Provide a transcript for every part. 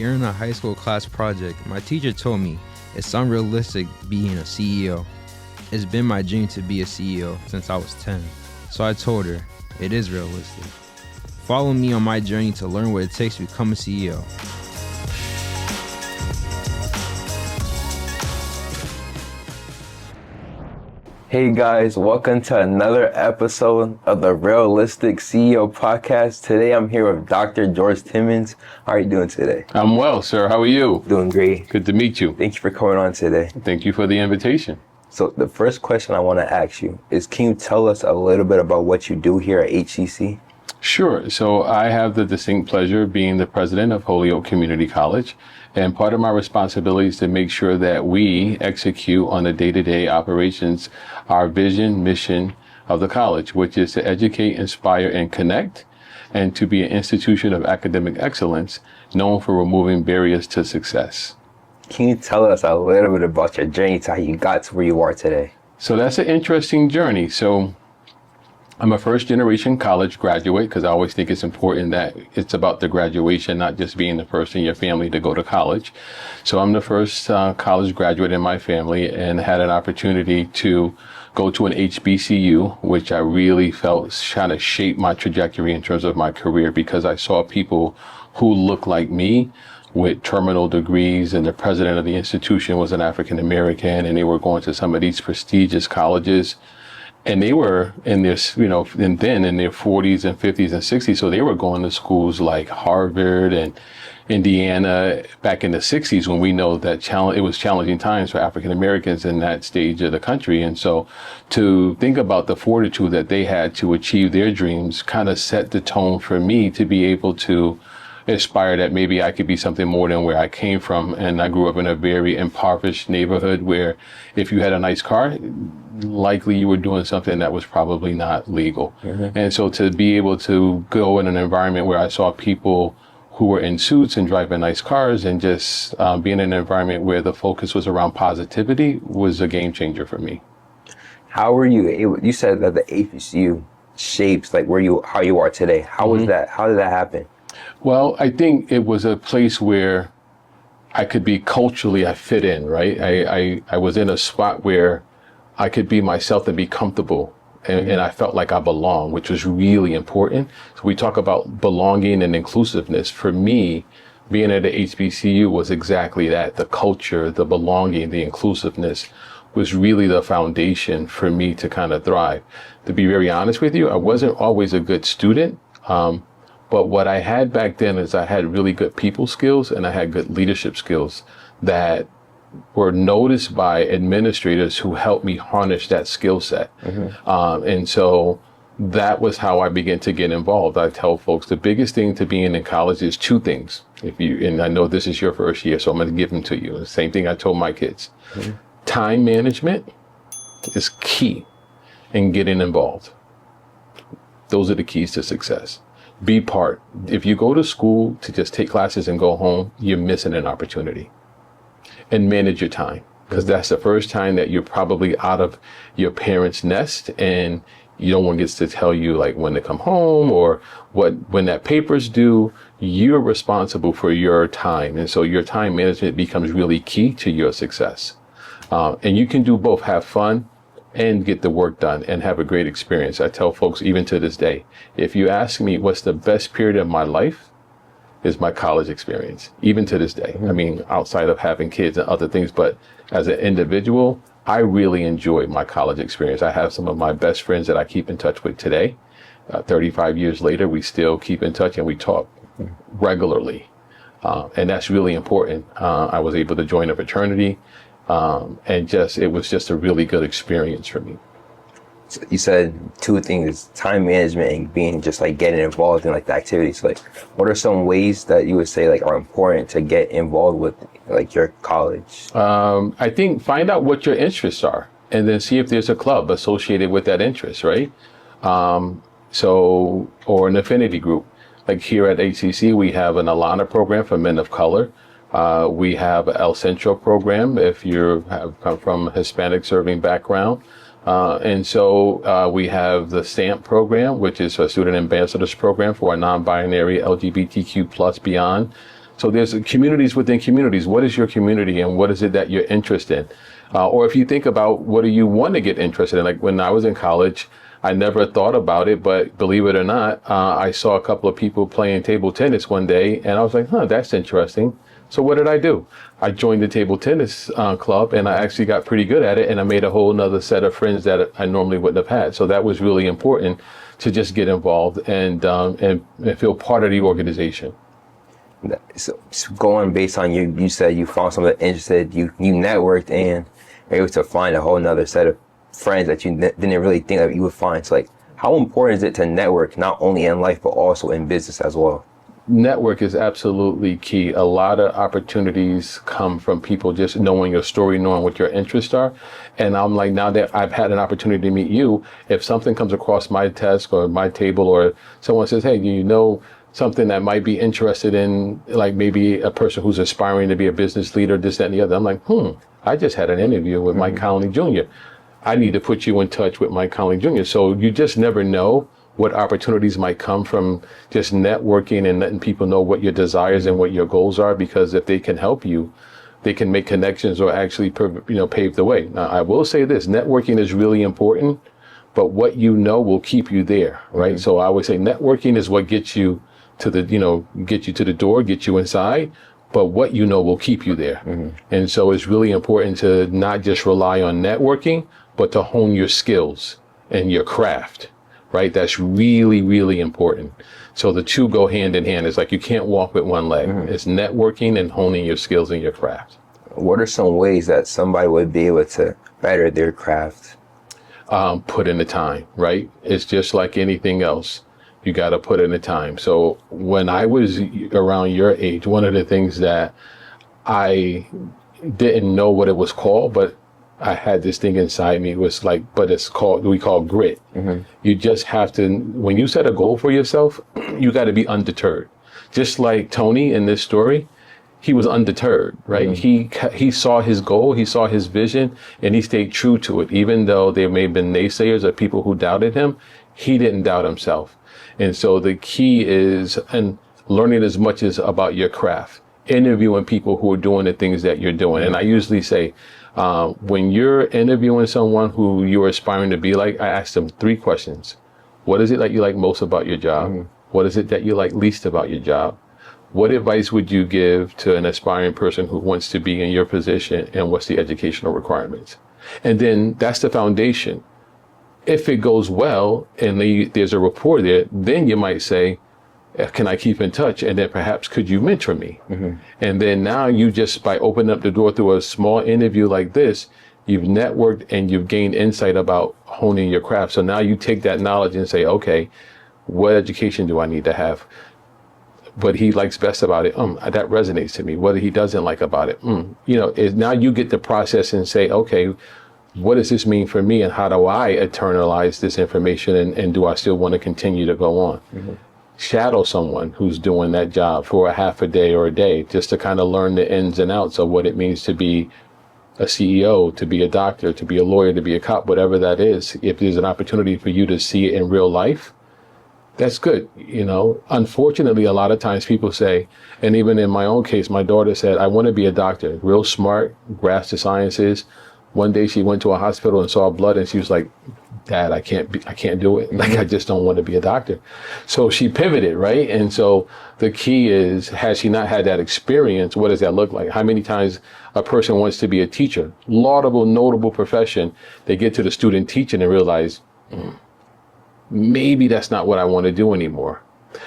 During a high school class project, my teacher told me it's unrealistic being a CEO. It's been my dream to be a CEO since I was 10. So I told her, it is realistic. Follow me on my journey to learn what it takes to become a CEO. Hey guys, welcome to another episode of the Realistic CEO Podcast. Today I'm here with Dr. George Timmons. How are you doing today? I'm well, sir. How are you? Doing great. Good to meet you. Thank you for coming on today. Thank you for the invitation. So the first question I want to ask you is, can you tell us a little bit about what you do here at HCC? Sure. So I have the distinct pleasure of being the president of Holyoke Community College. And part of my responsibility is to make sure that we execute on the day-to-day operations, our vision, mission of the college, which is to educate, inspire, and connect, and to be an institution of academic excellence known for removing barriers to success. Can you tell us a little bit about your journey to how you got to where you are today? So that's an interesting journey. So I'm a first generation college graduate because I always think it's important that it's about the graduation, not just being the first in your family to go to college. So I'm the first college graduate in my family and had an opportunity to go to an HBCU, which I really felt kind of shaped my trajectory in terms of my career, because I saw people who looked like me with terminal degrees, and the president of the institution was an African American, and they were going to some of these prestigious colleges. And they were in their, and then in their 40s and 50s and 60s. So they were going to schools like Harvard and Indiana back in the 60s, when we know that it was challenging times for African Americans in that stage of the country. And so to think about the fortitude that they had to achieve their dreams kind of set the tone for me to be able to aspire that maybe I could be something more than where I came from. And I grew up in a very impoverished neighborhood where if you had a nice car, likely you were doing something that was probably not legal. Mm-hmm. And so to be able to go in an environment where I saw people who were in suits and driving nice cars and just being in an environment where the focus was around positivity was a game changer for me. How were you able, you said that the HBCU shapes like how you are today. How was that? How did that happen? Well, I think it was a place where I could be culturally, I fit in, right? I was in a spot where I could be myself and be comfortable. And I felt like I belonged, which was really important. So we talk about belonging and inclusiveness. For me, being at the HBCU was exactly that. The culture, the belonging, the inclusiveness was really the foundation for me to kind of thrive. To be very honest with you, I wasn't always a good student. But what I had back then is I had really good people skills and I had good leadership skills that were noticed by administrators who helped me harness that skill set. Mm-hmm. And so that was how I began to get involved. I tell folks the biggest thing to being in college is two things. And I know this is your first year, so I'm going to give them to you. The same thing I told my kids. Mm-hmm. Time management is key in getting involved. Those are the keys to success. Be part. If you go to school to just take classes and go home, you're missing an opportunity. And manage your time, because that's the first time that you're probably out of your parents' nest, and no one gets to tell you like when to come home or when that paper's due. You're responsible for your time, and so your time management becomes really key to your success. And you can do both: have fun and get the work done and have a great experience. I tell folks, even to this day, if you ask me what's the best period of my life, is my college experience, even to this day. Mm-hmm. I mean, outside of having kids and other things, but as an individual, I really enjoyed my college experience. I have some of my best friends that I keep in touch with today. 35 years later, we still keep in touch and we talk regularly. And that's really important. I was able to join a fraternity. And it was just a really good experience for me. So you said two things: time management and being just like getting involved in like the activities. Like, what are some ways that you would say like are important to get involved with like your college? I think find out what your interests are and then see if there's a club associated with that interest, right? Or an affinity group. Like here at HCC, we have an Alana program for men of color. We have El Centro program if you have come from a Hispanic serving background. And so we have the STAMP program, which is a student ambassadors program for a non-binary LGBTQ plus beyond So there's communities within communities. What is your community and what is it that you're interested in? Or if you think about what do you want to get interested in? Like when I was in college, I never thought about it, but believe it or not, I saw a couple of people playing table tennis one day and I was like, that's interesting. So what did I do? I joined the table tennis club and I actually got pretty good at it and I made a whole nother set of friends that I normally wouldn't have had. So that was really important to just get involved and feel part of the organization. So going based on you said you found someone interested, you networked and were able to find a whole nother set of friends that you didn't really think that you would find. So like, how important is it to network not only in life, but also in business as well? Network is absolutely key. A lot of opportunities come from people just knowing your story, knowing what your interests are. And I'm like, now that I've had an opportunity to meet you, if something comes across my desk or my table or someone says, hey, do you know something that might be interested in, like maybe a person who's aspiring to be a business leader, this, that, and the other. I'm like, I just had an interview with Mike Conley Jr. I need to put you in touch with Mike Conley Jr. So you just never know what opportunities might come from just networking and letting people know what your desires and what your goals are, because if they can help you, they can make connections or actually pave the way. Now, I will say this, networking is really important, but what you know will keep you there, right? So I always say networking is what gets you to the, get you to the door, get you inside, but what you know will keep you there. And so it's really important to not just rely on networking, but to hone your skills and your craft, right? That's really, really important. So the two go hand in hand. It's like you can't walk with one leg. It's networking and honing your skills and your craft. What are some ways that somebody would be able to better their craft? Put in the time, right? It's just like anything else. You got to put in the time. So when I was around your age, one of the things that I didn't know what it was called, but I had this thing inside me was like, but we call grit. You just have to, when you set a goal for yourself, you got to be undeterred. Just like Tony in this story, he was undeterred, right? He saw his goal, he saw his vision, and he stayed true to it. Even though there may have been naysayers or people who doubted him, he didn't doubt himself. And so the key is learning as much as about your craft, interviewing people who are doing the things that you're doing. And I usually say, when you're interviewing someone who you're aspiring to be like, I ask them 3 questions. What is it that you like most about your job? What is it that you like least about your job? What advice would you give to an aspiring person who wants to be in your position, and what's the educational requirements? And then that's the foundation. If it goes well and there's a rapport there, then you might say, can I keep in touch? And then perhaps could you mentor me? And then now you just, by opening up the door through a small interview like this, you've networked and you've gained insight about honing your craft. So now you take that knowledge and say, okay, what education do I need to have? What he likes best about it, that resonates to me. What he doesn't like about it, now you get the process and say, okay, what does this mean for me, and how do I internalize this information, and do I still want to continue to go on? Shadow someone who's doing that job for a half a day or a day, just to kind of learn the ins and outs of what it means to be a CEO, to be a doctor, to be a lawyer, to be a cop, whatever that is. If there's an opportunity for you to see it in real life, that's good. Unfortunately, a lot of times people say, and even in my own case, my daughter said, I want to be a doctor, real smart, grasp the sciences. One day she went to a hospital and saw blood, and she was like, Dad, I can't do it. Like, I just don't want to be a doctor. So she pivoted, right? And so the key is, has she not had that experience, what does that look like? How many times a person wants to be a teacher, laudable, notable profession, they get to the student teaching and realize, maybe that's not what I want to do anymore.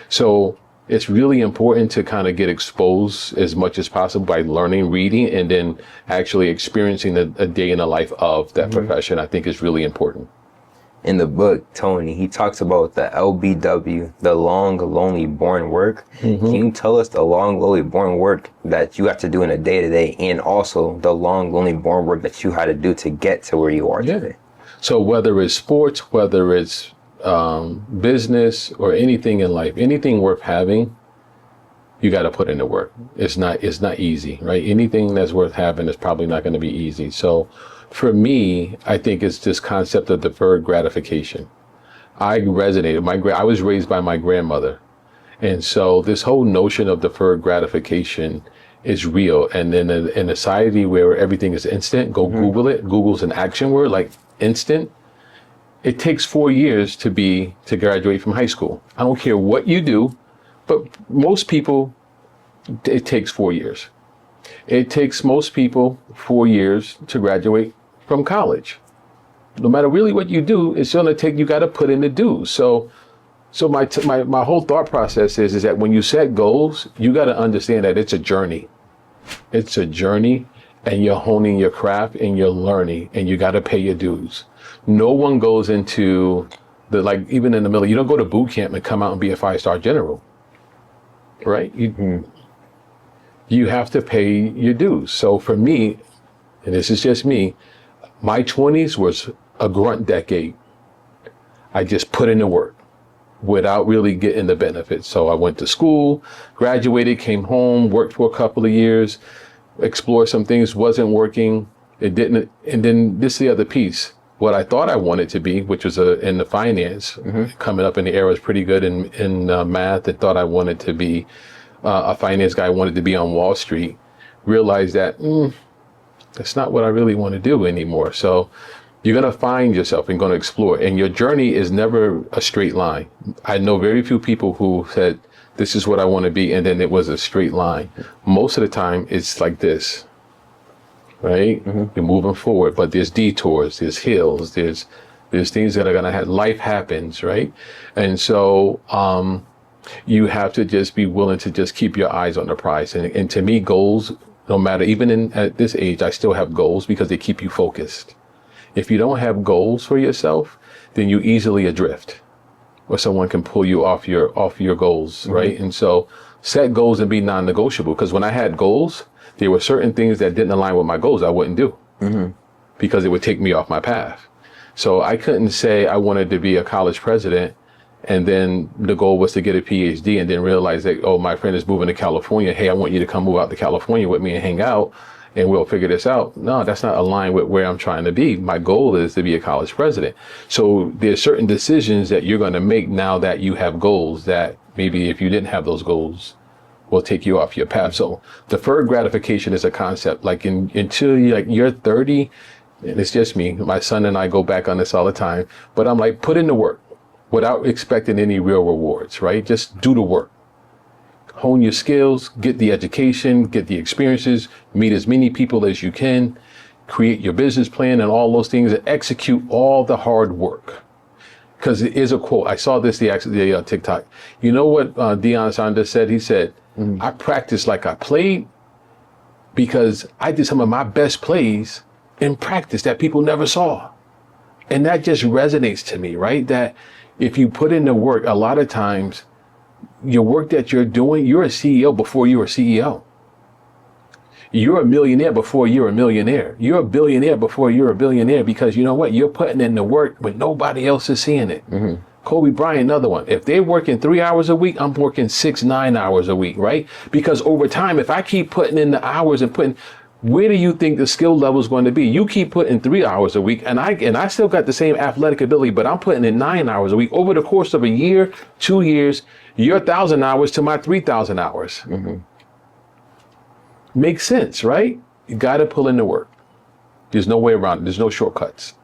So it's really important to kind of get exposed as much as possible by learning, reading, and then actually experiencing a day in the life of that profession. I think is really important. In the book, Tony, he talks about the LBW, the long, lonely, boring work. Can you tell us the long, lonely, boring work that you have to do in a day-to-day, and also the long, lonely, boring work that you had to do to get to where you are today? So whether it's sports, whether it's business, or anything in life, anything worth having, you got to put in the work. It's not easy, right? Anything that's worth having is probably not going to be easy. So for me, I think it's this concept of deferred gratification. I resonated. I was raised by my grandmother, And so this whole notion of deferred gratification is real. And in a society where everything is instant, go Google it. Google's an action word, like instant. It takes 4 years to graduate from high school. I don't care what you do, but most people, it takes 4 years. It takes most people 4 years to graduate from college. No matter really what you do, it's going to take, you got to put in the dues. So my whole thought process is that when you set goals, you got to understand that it's a journey. It's a journey, and you're honing your craft and you're learning, and you got to pay your dues. No one goes into even in the middle, you don't go to boot camp and come out and be a 5-star general, right? You have to pay your dues. So for me, and this is just me, my 20s was a grunt decade. I just put in the work without really getting the benefits. So I went to school, graduated, came home, worked for a couple of years, explored some things, wasn't working. It didn't. And then this is the other piece. What I thought I wanted to be, which was in the finance, coming up in the era, was pretty good in math. I thought I wanted to be a finance guy, wanted to be on Wall Street, realized that that's not what I really want to do anymore. So you're going to find yourself and going to explore. And your journey is never a straight line. I know very few people who said, this is what I want to be, and then it was a straight line. Most of the time, it's like this, right? You're moving forward, but there's detours, there's hills, there's things that are going to have, life happens, right? And so you have to just be willing to just keep your eyes on the prize. And to me, goals, no matter, even at this age, I still have goals because they keep you focused. If you don't have goals for yourself, then you easily adrift, or someone can pull you off your goals, right? And so set goals and be non-negotiable. Because when I had goals, there were certain things that didn't align with my goals I wouldn't do because it would take me off my path. So I couldn't say I wanted to be a college president and then the goal was to get a PhD and then realize that, oh, my friend is moving to California. Hey, I want you to come move out to California with me and hang out, and we'll figure this out. No, that's not aligned with where I'm trying to be. My goal is to be a college president. So there's certain decisions that you're going to make now that you have goals that maybe if you didn't have those goals will take you off your path. So deferred gratification is a concept. Like until you're 30, and it's just me, my son and I go back on this all the time, but I'm like, put in the work without expecting any real rewards, right? Just do the work. Hone your skills, get the education, get the experiences, meet as many people as you can, create your business plan and all those things, and execute all the hard work. Because it is a quote. I saw this the TikTok. You know what Deion Sanders said? He said, I practiced like I played because I did some of my best plays in practice that people never saw. And that just resonates to me, right? That if you put in the work, a lot of times, your work that you're doing, you're a CEO before you're a CEO. You're a millionaire before you're a millionaire. You're a billionaire before you're a billionaire because you know what? You're putting in the work when nobody else is seeing it. Kobe Bryant, another one. If they're working 3 hours a week, I'm working 6-9 hours a week, right? Because over time, if I keep putting in the hours and where do you think the skill level is going to be? You keep putting 3 hours a week, and I still got the same athletic ability, but I'm putting in 9 hours a week. Over the course of a year, 2 years, your 1,000 hours to my 3,000 hours. Makes sense, right? You got to pull in the work. There's no way around it. There's no shortcuts.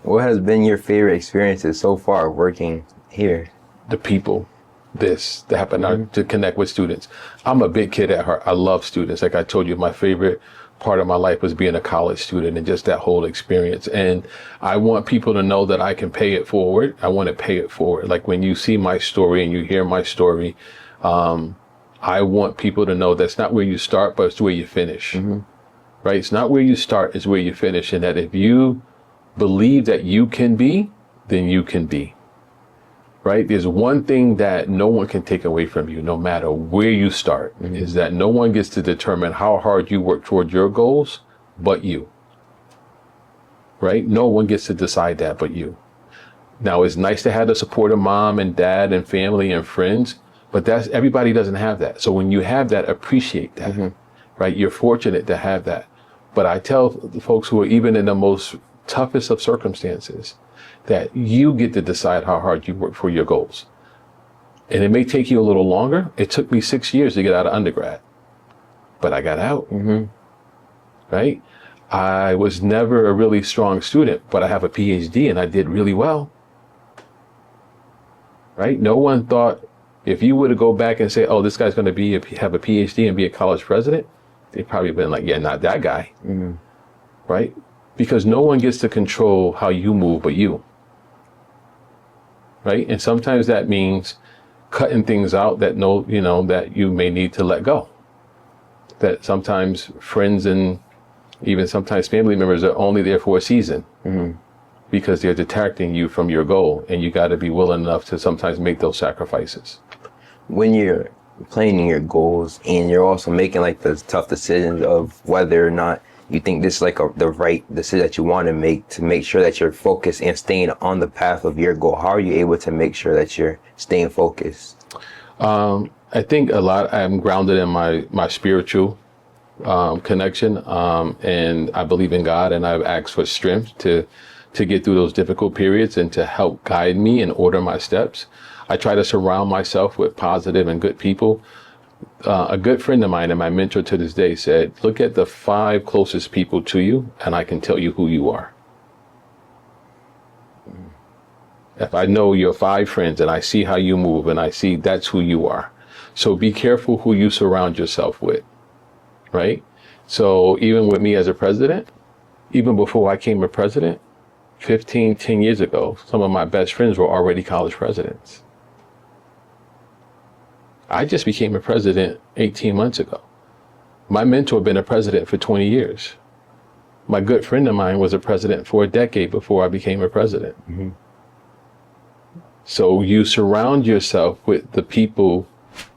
What has been your favorite experiences so far working here? The people, that happen to connect with students. I'm a big kid at heart. I love students. Like I told you, my favorite part of my life was being a college student and just that whole experience. And I want people to know that I can pay it forward. I want to pay it forward. Like when you see my story and you hear my story, I want people to know that's not where you start, but it's where you finish, right? It's not where you start, it's where you finish. And that if you believe that you can be, then you can be, right? There's one thing that no one can take away from you, no matter where you start, is that no one gets to determine how hard you work toward your goals, but you, right? No one gets to decide that but you. Now, it's nice to have the support of mom and dad and family and friends, but everybody doesn't have that. So when you have that, appreciate that, right? You're fortunate to have that. But I tell the folks who are even in the most toughest of circumstances that you get to decide how hard you work for your goals. And it may take you a little longer. It took me 6 years to get out of undergrad, but I got out, right? I was never a really strong student, but I have a PhD and I did really well, right? No one thought, if you were to go back and say, oh, this guy's going to have a PhD and be a college president, they'd probably been like, yeah, not that guy, right? Because no one gets to control how you move but you, right? And sometimes that means cutting things out that that you may need to let go. That sometimes friends and even sometimes family members are only there for a season because they're detracting you from your goal, and you got to be willing enough to sometimes make those sacrifices. When you're planning your goals and you're also making like the tough decisions of whether or not you think this is like the right decision that you want to make sure that you're focused and staying on the path of your goal, how are you able to make sure that you're staying focused? I think a lot, I'm grounded in my spiritual connection, and I believe in God, and I've asked for strength to get through those difficult periods and to help guide me and order my steps. I try to surround myself with positive and good people. A good friend of mine and my mentor to this day said, look at the 5 closest people to you and I can tell you who you are. If I know your 5 friends and I see how you move and I see that's who you are. So be careful who you surround yourself with, right? So even with me as a president, even before I became a president, 10 years ago, some of my best friends were already college presidents. I just became a president 18 months ago. My mentor had been a president for 20 years. My good friend of mine was a president for a decade before I became a president. So you surround yourself with the people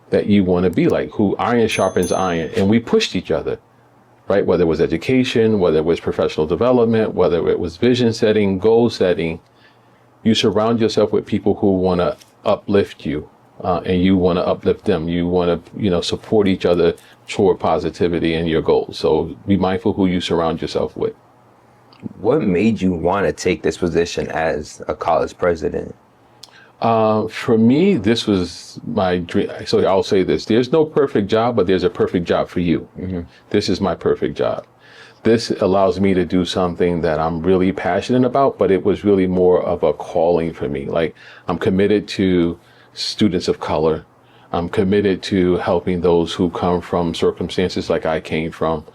that you want to be like, who iron sharpens iron, and we pushed each other, right? Whether it was education, whether it was professional development, whether it was vision setting, goal setting, you surround yourself with people who want to uplift you. And you want to uplift them. You want to, support each other toward positivity and your goals. So be mindful who you surround yourself with. What made you want to take this position as a college president? For me, this was my dream. So I'll say this, there's no perfect job, but there's a perfect job for you. This is my perfect job. This allows me to do something that I'm really passionate about, but it was really more of a calling for me. Like, I'm committed to students of color. I'm committed to helping those who come from circumstances like I came from.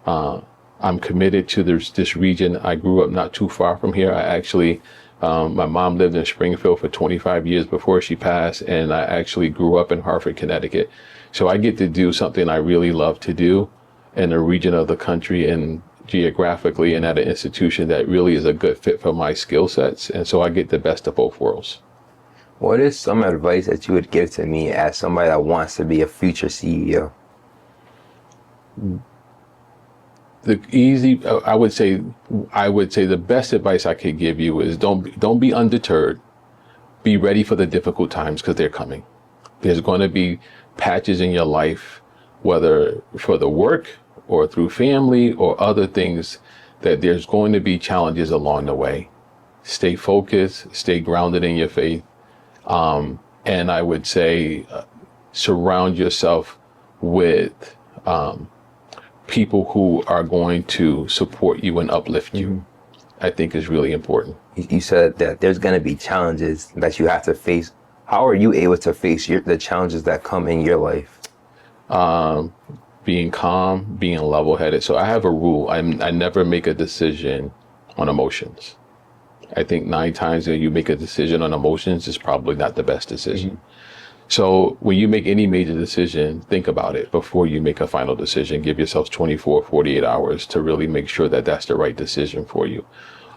I'm committed to this region. I grew up not too far from here. I actually, my mom lived in Springfield for 25 years before she passed, and I actually grew up in Hartford, Connecticut. So I get to do something I really love to do in a region of the country and geographically and at an institution that really is a good fit for my skill sets. And so I get the best of both worlds. What is some advice that you would give to me as somebody that wants to be a future CEO? I would say the best advice I could give you is don't be undeterred. Be ready for the difficult times, because they're coming. There's going to be patches in your life, whether for the work or through family or other things, that there's going to be challenges along the way. Stay focused, stay grounded in your faith. And I would say surround yourself with people who are going to support you and uplift you. I think is really important. You said that there's going to be challenges that you have to face. How are you able to face the challenges that come in your life? Being calm, being level-headed. So I have a rule. I never make a decision on emotions. I think 9 times that you make a decision on emotions is probably not the best decision. So when you make any major decision, think about it before you make a final decision. Give yourself 24, 48 hours to really make sure that that's the right decision for you.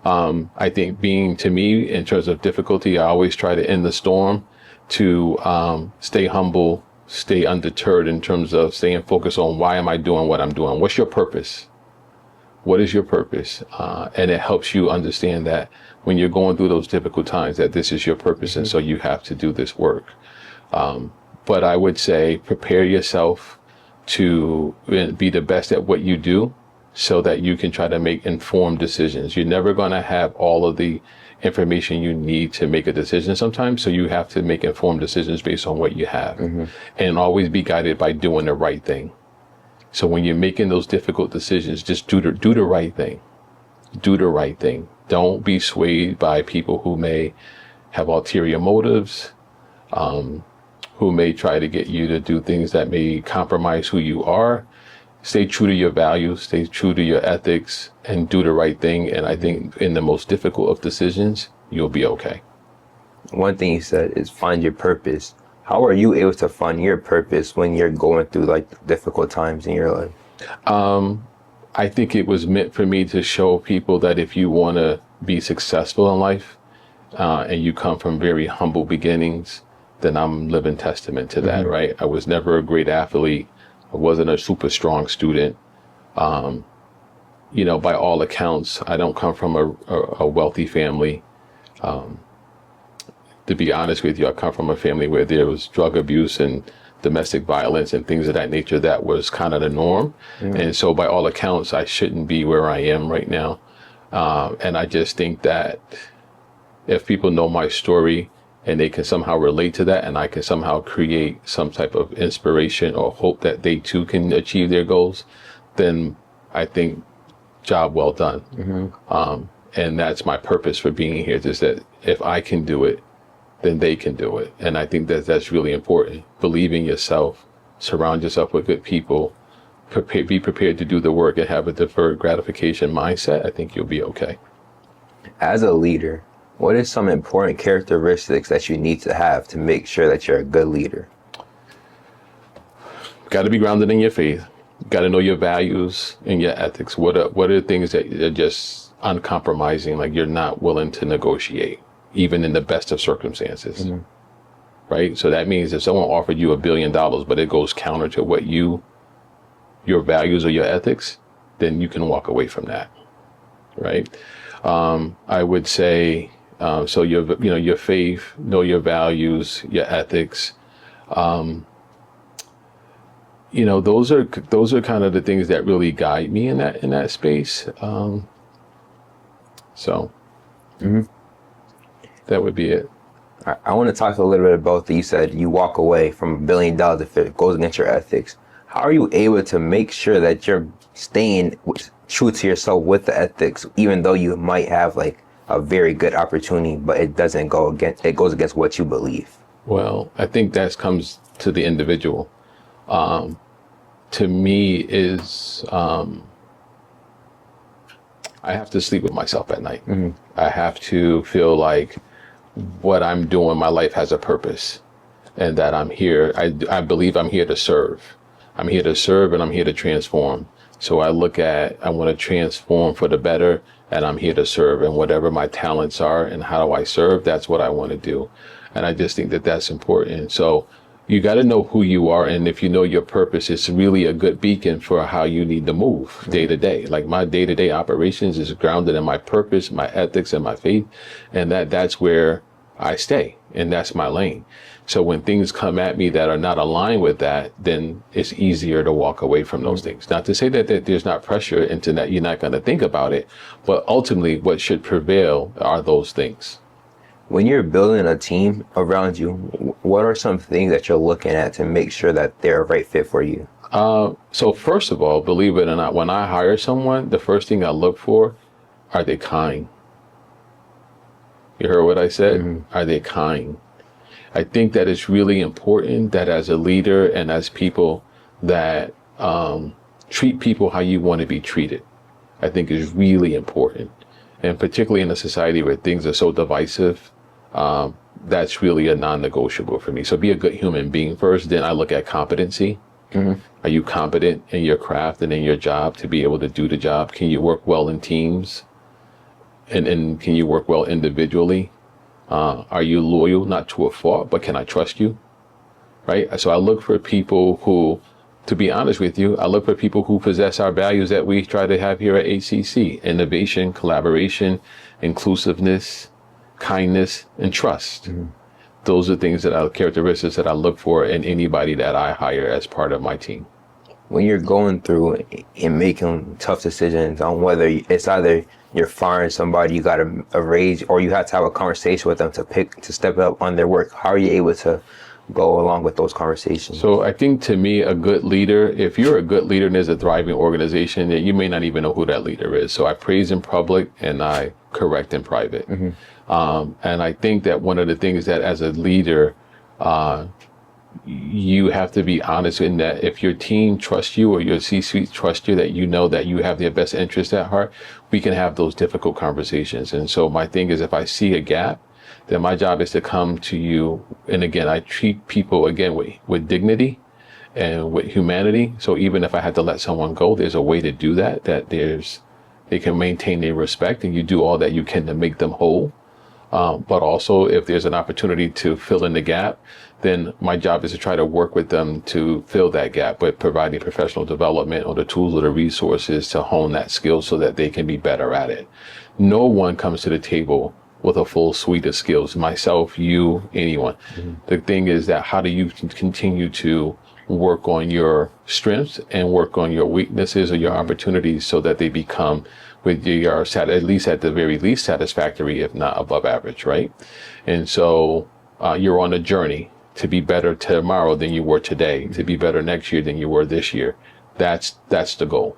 I think to me, in terms of difficulty, I always try to end the storm, to stay humble, stay undeterred in terms of staying focused on why am I doing what I'm doing? What's your purpose? What is your purpose? And it helps you understand that when you're going through those difficult times, that this is your purpose. And so you have to do this work. But I would say prepare yourself to be the best at what you do so that you can try to make informed decisions. You're never going to have all of the information you need to make a decision sometimes. So you have to make informed decisions based on what you have, and always be guided by doing the right thing. So when you're making those difficult decisions, just do the right thing. Do the right thing. Don't be swayed by people who may have ulterior motives, who may try to get you to do things that may compromise who you are. Stay true to your values, stay true to your ethics, and do the right thing. And I think in the most difficult of decisions, you'll be okay. One thing you said is find your purpose. How are you able to find your purpose when you're going through like difficult times in your life? I think it was meant for me to show people that if you want to be successful in life, and you come from very humble beginnings, then I'm living testament to that, right? I was never a great athlete. I wasn't a super strong student. You know, by all accounts, I don't come from a wealthy family. To be honest with you, I come from a family where there was drug abuse and domestic violence and things of that nature. That was kind of the norm. And so by all accounts, I shouldn't be where I am right now. And I just think that if people know my story and they can somehow relate to that, and I can somehow create some type of inspiration or hope that they too can achieve their goals, then I think job well done. And that's my purpose for being here, just that if I can do it, then they can do it. And I think that that's really important. Believe in yourself, surround yourself with good people, be prepared to do the work, and have a deferred gratification mindset. I think you'll be okay. As a leader, what are some important characteristics that you need to have to make sure that you're a good leader? Got to be grounded in your faith. Got to know your values and your ethics. What are the things that are just uncompromising, like you're not willing to negotiate, even in the best of circumstances, right? So that means if someone offered you $1 billion, but it goes counter to what your values or your ethics, then you can walk away from that, right? I would say, so your faith, know your values, your ethics. Those are kind of the things that really guide me in that space. That would be it. I want to talk a little bit about that. You said you walk away from $1 billion if it goes against your ethics. How are you able to make sure that you're staying true to yourself with the ethics, even though you might have like a very good opportunity, but it goes against what you believe? Well, I think that comes to the individual. To me is, I have to sleep with myself at night. I have to feel like what I'm doing, my life has a purpose, and that I'm here. I believe I'm here to serve. I'm here to serve, and I'm here to transform. So I want to transform for the better, and I'm here to serve. And whatever my talents are and how do I serve, that's what I want to do. And I just think that that's important. So you got to know who you are. And if you know your purpose, it's really a good beacon for how you need to move day to day. Like my day-to-day operations is grounded in my purpose, my ethics, and my faith. And that's where I stay. And that's my lane. So when things come at me that are not aligned with that, then it's easier to walk away from those things. Not to say that there's not pressure into that, you're not going to think about it, but ultimately what should prevail are those things. When you're building a team around you, what are some things that you're looking at to make sure that they're a right fit for you? So first of all, believe it or not, when I hire someone, the first thing I look for, are they kind? You heard what I said? Are they kind? I think that it's really important that as a leader and as people that treat people how you want to be treated. I think is really important. And particularly in a society where things are so divisive, that's really a non-negotiable for me. So be a good human being first, then I look at competency. Are you competent in your craft and in your job to be able to do the job? Can you work well in teams? And can you work well individually? Are you loyal, not to a fault, but can I trust you? Right? So I look for people who, to be honest with you, I look for people who possess our values that we try to have here at HCC: innovation, collaboration, inclusiveness, kindness, and trust. Those are characteristics that I look for in anybody that I hire as part of my team. when you're going through and making tough decisions on whether it's either you're firing somebody, you got a raise, or you have to have a conversation with them to step up on their work, how are you able to go along with those conversations? So I think, to me, a good leader, if you're a good leader and there's a thriving organization, then you may not even know who that leader is. So I praise in public and I correct in private. And I think that one of the things that as a leader, you have to be honest in that if your team trusts you or your C-suite trusts you, that you know that you have their best interest at heart, we can have those difficult conversations. And so my thing is, if I see a gap, then my job is to come to you. And again, I treat people, again, with dignity and with humanity. So even if I had to let someone go, there's a way to do that, they can maintain their respect, and you do all that you can to make them whole. But also, if there's an opportunity to fill in the gap, then my job is to try to work with them to fill that gap by providing professional development or the tools or the resources to hone that skill so that they can be better at it. No one comes to the table with a full suite of skills, myself, you, anyone. The thing is that how do you continue to work on your strengths and work on your weaknesses or your opportunities so that they become, with your at least at the very least, satisfactory, if not above average, right? And so you're on a journey to be better tomorrow than you were today, to be better next year than you were this year. That's the goal.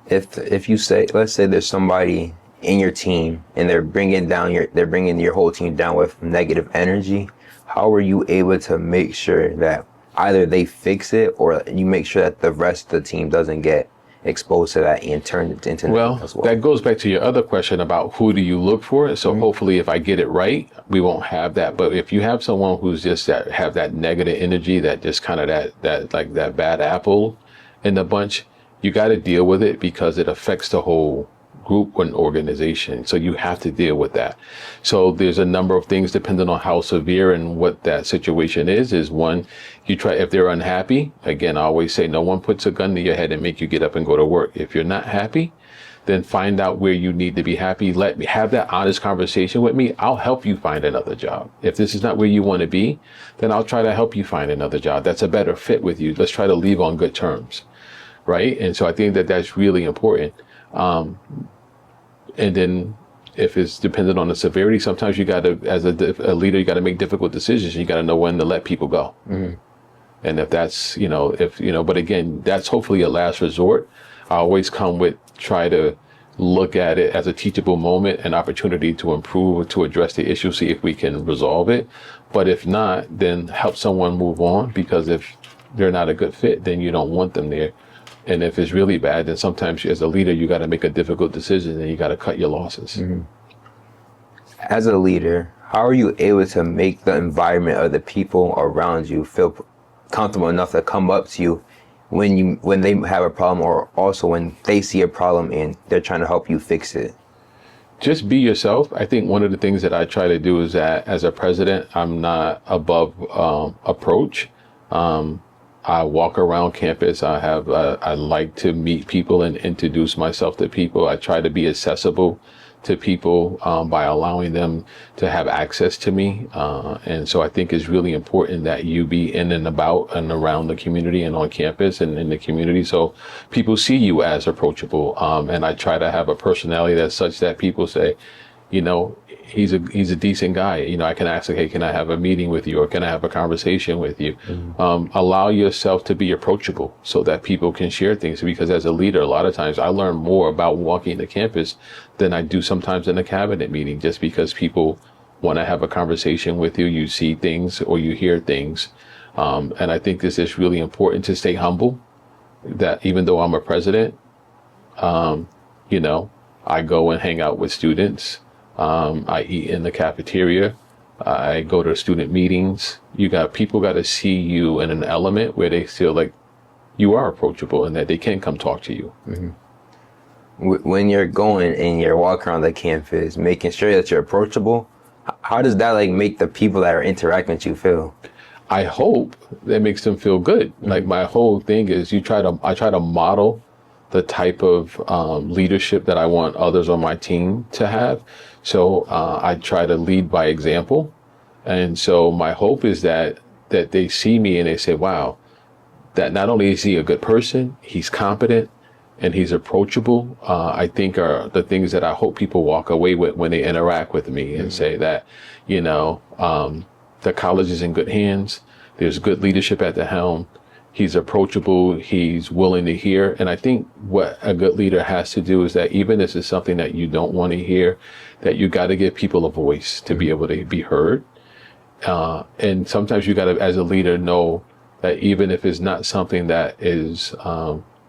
If you say, let's say there's somebody in your team and they're bringing your whole team down with negative energy, how are you able to make sure that either they fix it or you make sure that the rest of the team doesn't get exposed to that and turn it into as well? That goes back to your other question about who do you look for. So hopefully if I get it right, we won't have that. But if you have someone who's just have that negative energy, that just kind of that bad apple in the bunch, you got to deal with it because it affects the whole group or an organization. So you have to deal with that. So there's a number of things depending on how severe and what that situation is one, you try, if they're unhappy, again, I always say no one puts a gun to your head and make you get up and go to work. If you're not happy, then find out where you need to be happy. Let me have that honest conversation with me. I'll help you find another job. If this is not where you want to be, then I'll try to help you find another job that's a better fit with you. Let's try to leave on good terms, right? And so I think that that's really important. And then if it's dependent on the severity, sometimes you got to, as a leader, you got to make difficult decisions. You got to know when to let people go. And if that's, but again, that's hopefully a last resort. I always come with, try to look at it as a teachable moment, an opportunity to improve or to address the issue, see if we can resolve it. But if not, then help someone move on, because if they're not a good fit, then you don't want them there. And if it's really bad, then sometimes as a leader, you got to make a difficult decision and you got to cut your losses. As a leader, how are you able to make the environment of the people around you feel comfortable enough to come up to you when they have a problem, or also when they see a problem and they're trying to help you fix it? Just be yourself. I think one of the things that I try to do is that as a president, I'm not above approach. I walk around campus. I like to meet people and introduce myself to people. I try to be accessible to people by allowing them to have access to me. And so I think it's really important that you be in and about and around the community and on campus and in the community, so people see you as approachable. And I try to have a personality that's such that people say, he's a decent guy. I can ask, hey, can I have a meeting with you, or can I have a conversation with you? Allow yourself to be approachable so that people can share things. Because as a leader, a lot of times I learn more about walking the campus than I do sometimes in a cabinet meeting, just because people want to have a conversation with you. You see things or you hear things. And I think this is really important to stay humble, that even though I'm a president, I go and hang out with students. I eat in the cafeteria. I go to student meetings. People got to see you in an element where they feel like you are approachable and that they can come talk to you. When you're going and you're walking around the campus, making sure that you're approachable, how does that make the people that are interacting with you feel? I hope that makes them feel good. Like, my whole thing is I try to model the type of leadership that I want others on my team to have. So I try to lead by example. And so my hope is that they see me and they say, wow, that not only is he a good person, he's competent, and he's approachable, I think are the things that I hope people walk away with when they interact with me and say that, the college is in good hands. There's good leadership at the helm. He's approachable. He's willing to hear. And I think what a good leader has to do is that even if this is something that you don't want to hear, that you got to give people a voice to be able to be heard. And sometimes you got to, as a leader, know that even if it's not something that is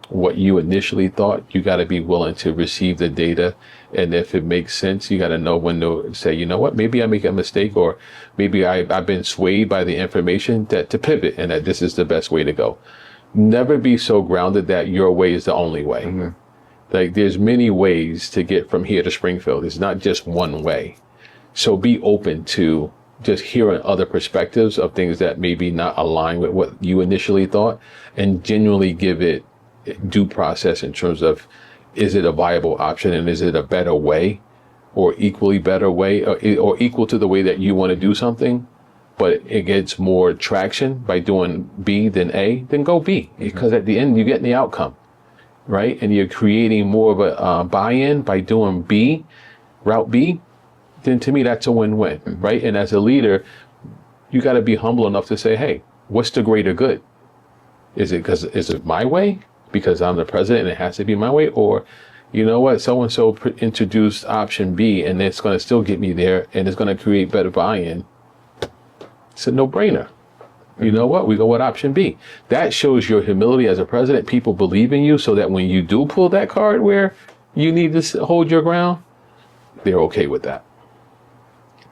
what you initially thought, you got to be willing to receive the data. And if it makes sense, you got to know when to say, you know what, maybe I make a mistake, or maybe I've been swayed by the information, that to pivot and that this is the best way to go. Never be so grounded that your way is the only way. Mm-hmm. Like there's many ways to get from here to Springfield. It's not just one way. So be open to just hearing other perspectives of things that maybe not align with what you initially thought, and genuinely give it due process in terms of, is it a viable option, and is it a better way, or equally better way, or equal to the way that you want to do something, but it gets more traction by doing B than A, then go B. Mm-hmm. Because at the end you get the outcome, right? And you're creating more of a buy-in by doing B, route B, then to me that's a win-win, mm-hmm. right? And as a leader, you got to be humble enough to say, hey, what's the greater good? Is it my way? Because I'm the president and it has to be my way? Or, you know what, so-and-so introduced option B and it's going to still get me there and it's going to create better buy-in. It's a no-brainer. You know what, we go with option B. That shows your humility as a president. People believe in you, so that when you do pull that card where you need to hold your ground, they're okay with that.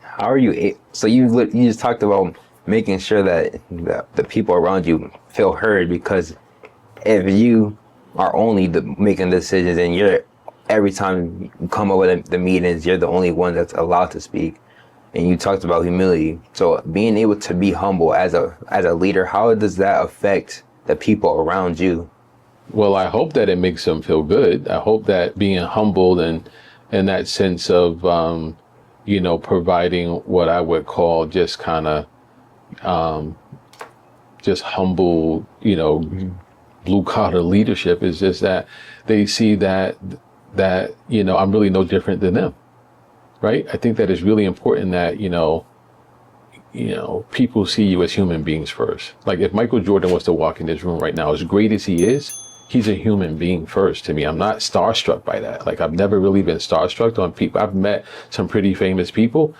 How are you, so you just talked about making sure that the people around you feel heard, because if you are only making decisions and you're, every time you come up with the meetings, you're the only one that's allowed to speak, and you talked about humility. So being able to be humble as a leader, how does that affect the people around you? Well, I hope that it makes them feel good. I hope that being humbled and that sense of, providing what I would call just kind of, just humble, mm-hmm. blue collar leadership is just that they see that I'm really no different than them, right? I think that it's really important that people see you as human beings first. Like if Michael Jordan was to walk in this room right now, as great as he is, he's a human being first to me. I'm not starstruck by that. Like I've never really been starstruck on people. I've met some pretty famous people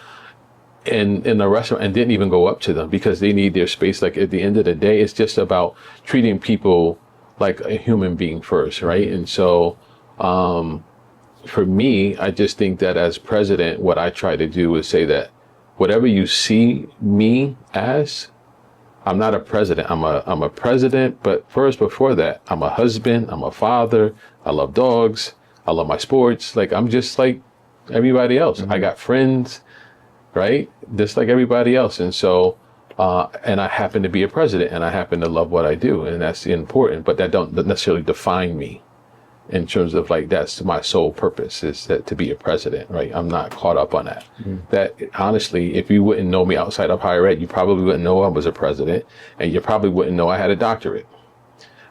in the restaurant and didn't even go up to them because they need their space. Like at the end of the day, it's just about treating people like a human being first, right? And so for me, I just think that as president, what I try to do is say that whatever you see me as, I'm not a president. I'm a president, but first, before that, I'm a husband, I'm a father, I love dogs, I love my sports. Like I'm just like everybody else. Mm-hmm. I got friends, right? Just like everybody else. And so, and I happen to be a president and I happen to love what I do, and that's important, but that don't necessarily define me in terms of like, that's my sole purpose, is that to be a president, right? I'm not caught up on that. Mm-hmm. That honestly, if you wouldn't know me outside of higher ed, you probably wouldn't know I was a president, and you probably wouldn't know I had a doctorate.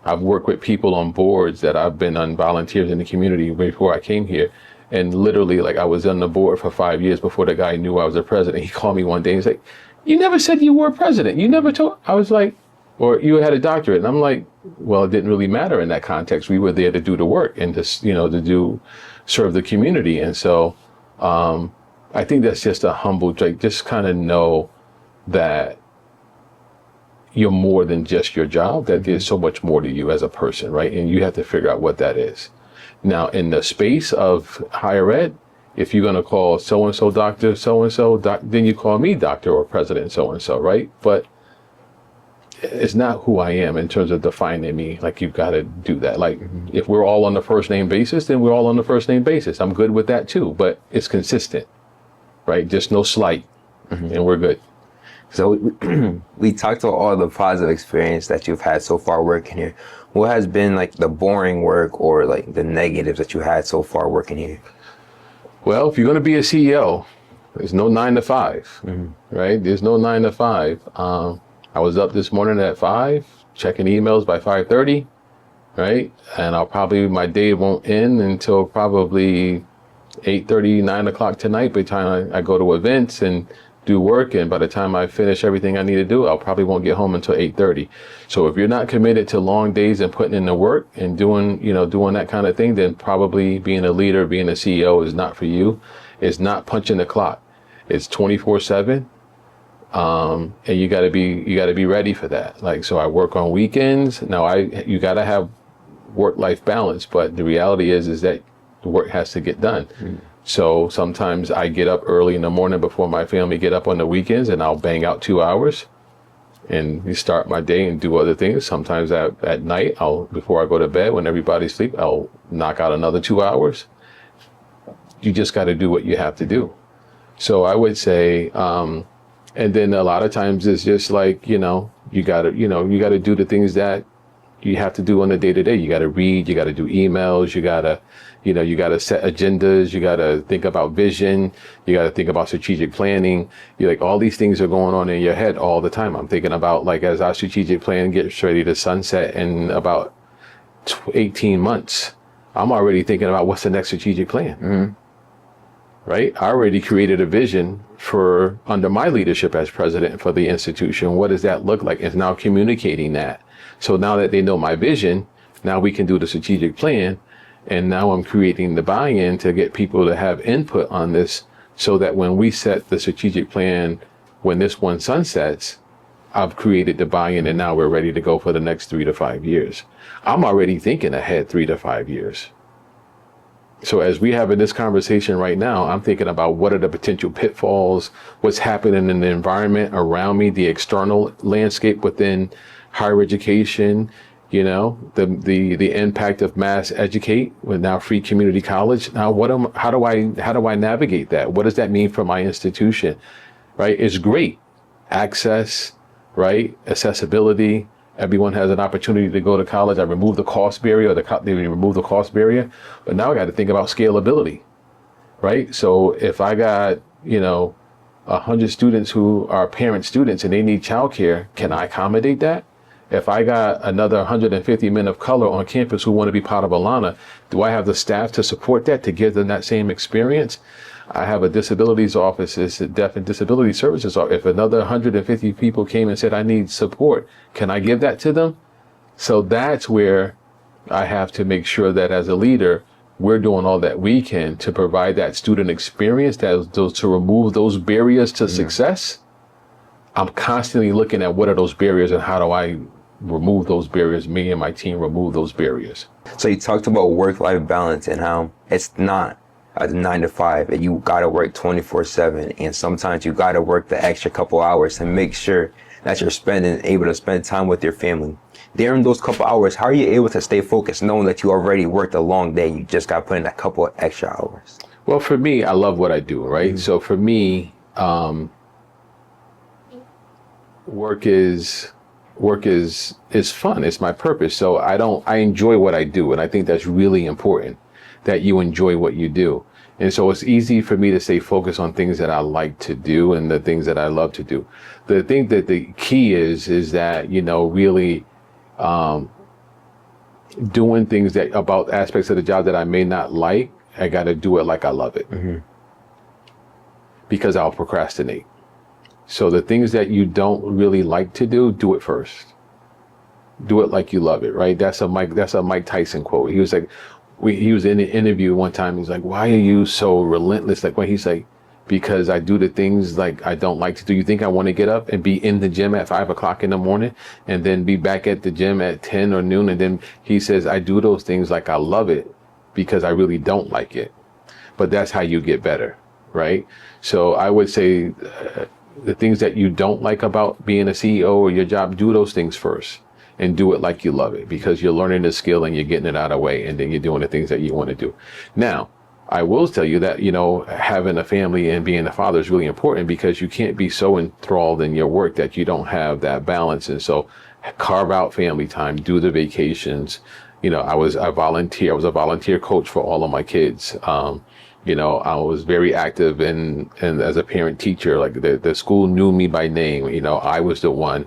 I've worked with people on boards that I've been on volunteers in the community before I came here. And literally, like I was on the board for 5 years before the guy knew I was a president. He called me one day and he's like, you never said you were a president. You never told. I was like, or you had a doctorate. And I'm like, well, it didn't really matter in that context. We were there to do the work and to serve the community. And so I think that's just a humble, like just kind of know that you're more than just your job, that there's so much more to you as a person, right? And you have to figure out what that is. Now, in the space of higher ed, if you're going to call so-and-so doctor, so-and-so, then you call me doctor or president so-and-so, right? But it's not who I am in terms of defining me. Like, you've got to do that. Like, mm-hmm. if we're all on the first name basis, then we're all on the first name basis. I'm good with that too, but it's consistent, right? Just no slight, mm-hmm. and we're good. So we talked about all the positive experience that you've had so far working here. What has been like the boring work or like the negatives that you had so far working here? Well, if you're going to be a CEO, there's no 9 to 5, mm-hmm. right? There's no 9 to 5. I was up this morning at 5, checking emails by 5:30, right? And my day won't end until probably 8:30, 9 o'clock tonight by the time I go to events and do work. And by the time I finish everything I need to do, I'll probably won't get home until 8:30. So if you're not committed to long days and putting in the work and doing that kind of thing, then probably being a leader, being a CEO is not for you. It's not punching the clock. It's 24/7. And you gotta be ready for that. Like, so I work on weekends. Now you gotta have work-life balance, but the reality is that the work has to get done. So sometimes I get up early in the morning before my family get up on the weekends, and I'll bang out 2 hours and start my day and do other things. Sometimes at night, before I go to bed, when everybody's asleep, I'll knock out another 2 hours. You just got to do what you have to do. So I would say, and then a lot of times it's just like, you got to do the things that you have to do on the day to day. You got to read, you got to do emails, you got to set agendas, you got to think about vision, you got to think about strategic planning. All these things are going on in your head all the time. I'm thinking about, like, as our strategic plan gets ready to sunset in about 18 months, I'm already thinking about what's the next strategic plan. Right? I already created a vision for under my leadership as president for the institution. What does that look like? And now communicating that. So now that they know my vision, now we can do the strategic plan. And now I'm creating the buy-in to get people to have input on this, so that when we set the strategic plan, when this one sunsets, I've created the buy-in, and now we're ready to go for the next 3 to 5 years. I'm already thinking ahead 3 to 5 years. So as we have in this conversation right now, I'm thinking about what are the potential pitfalls, what's happening in the environment around me, the external landscape within higher education, the impact of mass educate with now free community college. Now, how do I navigate that? What does that mean for my institution? Right? It's great. Access, right? Accessibility. Everyone has an opportunity to go to college. I removed the cost barrier, they removed the cost barrier, but now I got to think about scalability, right? So if I got, 100 students who are parent students and they need childcare, can I accommodate that? If I got another 150 men of color on campus who want to be part of Alana, do I have the staff to support that, to give them that same experience? I have a disabilities office, it's a deaf and disability services office. If another 150 people came and said, I need support, can I give that to them? So that's where I have to make sure that as a leader, we're doing all that we can to provide that student experience, to remove those barriers to success. I'm constantly looking at what are those barriers and how do I remove those barriers, me and my team remove those barriers. So you talked about work-life balance and how it's not a 9 to 5 and you gotta work 24/7, and sometimes you gotta work the extra couple hours to make sure that you're able to spend time with your family. During those couple hours, how are you able to stay focused knowing that you already worked a long day? You just got put in a couple of extra hours. Well, for me, I love what I do, right? So for me, work is fun. It's my purpose. So I enjoy what I do. And I think that's really important, that you enjoy what you do. And so it's easy for me to stay focused on things that I like to do and the things that I love to do. The thing that the key is that, really doing things about aspects of the job that I may not like, I got to do it like I love it. Because I'll procrastinate. So the things that you don't really like to do it first. Do it like you love it, right? That's a Mike Tyson quote. He was like, he was in an interview one time. He's like, why are you so relentless? Like, when he's like, because I do the things like I don't like to do. You think I want to get up and be in the gym at 5 o'clock in the morning and then be back at the gym at 10 or noon? And then he says, I do those things like I love it because I really don't like it. But that's how you get better, right? So I would say the things that you don't like about being a CEO or your job, do those things first. And do it like you love it, because you're learning the skill and you're getting it out of the way, and then you're doing the things that you want to do. Now, I will tell you that, having a family and being a father is really important, because you can't be so enthralled in your work that you don't have that balance. And so carve out family time, do the vacations. I was a volunteer coach for all of my kids. I was very active and as a parent teacher, like the school knew me by name. I was the one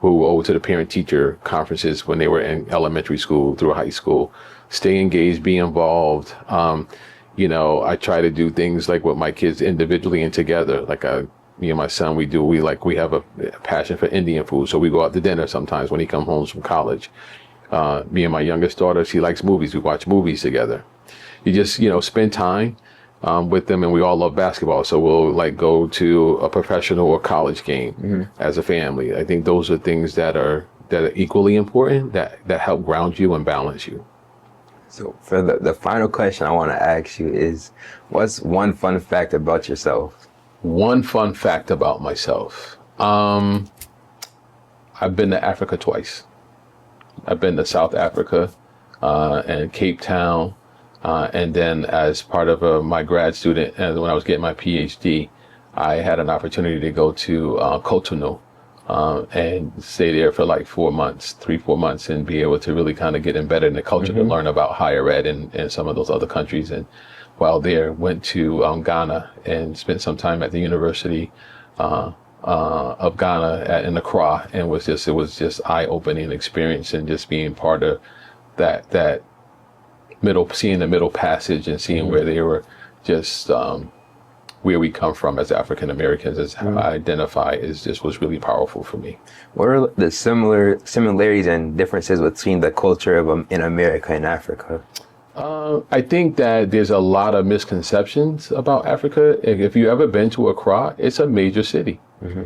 who go to the parent-teacher conferences when they were in elementary school through high school. Stay engaged, be involved. I try to do things like with my kids individually and together. Like me and my son, we have a passion for Indian food, so we go out to dinner sometimes when he comes home from college. Me and my youngest daughter, she likes movies. We watch movies together. You just spend time with them, and we all love basketball, so we'll like go to a professional or college game as a family. I think those are things that are equally important, that help ground you and balance you. So for the final question I want to ask you is, what's one fun fact about yourself? One fun fact about myself. I've been to Africa twice. I've been to South Africa and Cape Town. And then as part of my grad student, and when I was getting my PhD, I had an opportunity to go to Cotonou and stay there for like 4 months, 3-4 months, and be able to really kind of get embedded in the culture to learn about higher ed and some of those other countries. And while there, went to Ghana and spent some time at the University of Ghana in Accra, and it was just eye-opening experience, and just being part of that seeing the middle passage and seeing where they were just where we come from as African Americans, as how I identify, was really powerful for me. What are the similarities and differences between the culture in America and Africa? I think that there's a lot of misconceptions about Africa. If you've ever been to Accra, it's a major city.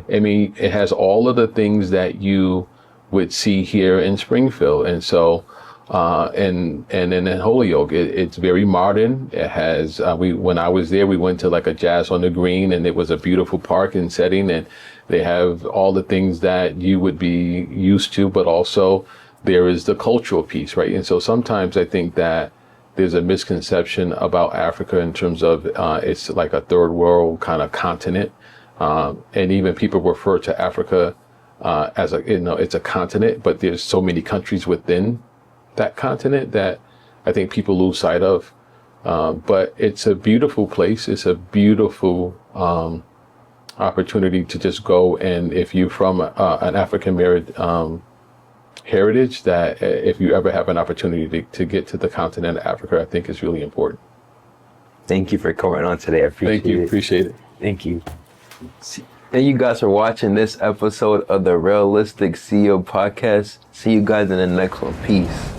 I mean, it has all of the things that you would see here in Springfield. And so, and in Holyoke, it's very modern. It has, when I was there, we went to like a Jazz on the Green, and it was a beautiful park and setting, and they have all the things that you would be used to, but also there is the cultural piece, right? And so sometimes I think that there's a misconception about Africa in terms of it's like a third world kind of continent. And even people refer to Africa as it's a continent, but there's so many countries within that continent that I think people lose sight of. But it's a beautiful place. It's a beautiful opportunity to just go. And if you're from an African-American heritage, that if you ever have an opportunity to get to the continent of Africa, I think is really important. Thank you for coming on today. I appreciate it. Thank you. Appreciate it. Thank you. Thank you guys for watching this episode of the Realistic CEO podcast. See you guys in the next one. Peace.